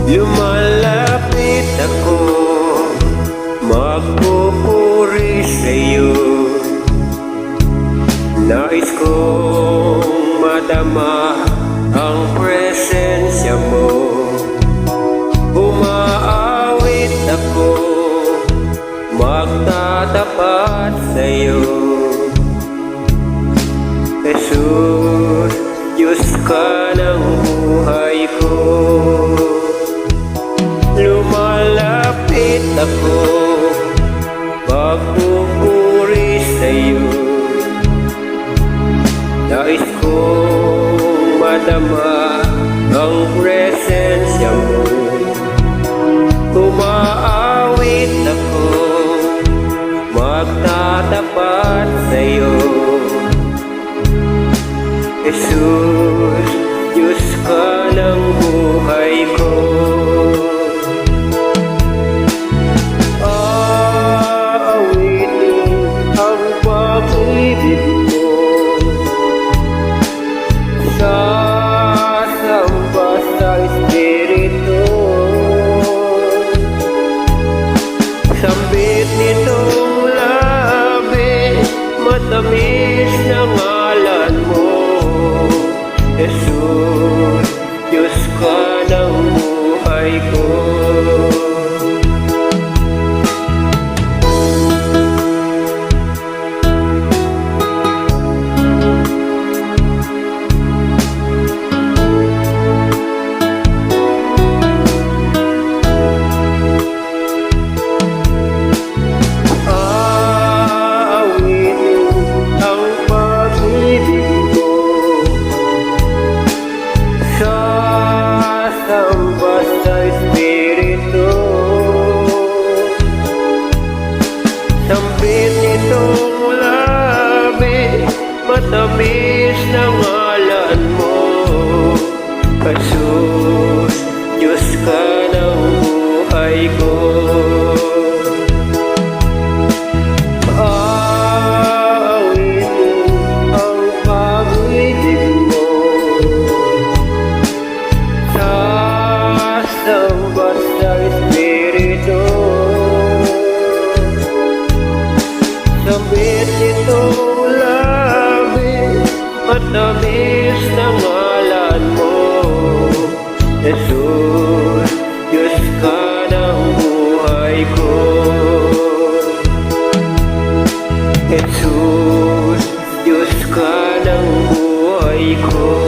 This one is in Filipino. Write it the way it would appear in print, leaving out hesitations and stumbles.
Lumalapit ako, magpupuri sa'yo. Nais kong madama ang presensya mo. Umaawit ako, magtatapat sa'yo. Jesus, Diyos ka ng buhay ko. Lumalapit ako, magpupuri sa'yo. Nais kong madama ang presensya mo. Umaawit ako, magtatapat sa'yo. Jesus, Diyos ka ng buhay ko. Sasamba sa Espiritu, sambit nitong labi, matamis na ngalan mo. Jesus, Diyos ka ng buhay ko. Sasamba sa Espiritu, sambit nitong labi, matamis na ngalan mo. Jesus, Diyos ka ng buhay ko. Sasamba sa Espiritu, sambit nitong labi, matamis na ngalan mo. Jesus, Diyos ka ng buhay ko. Jesus, Diyos ka ng buhay ko.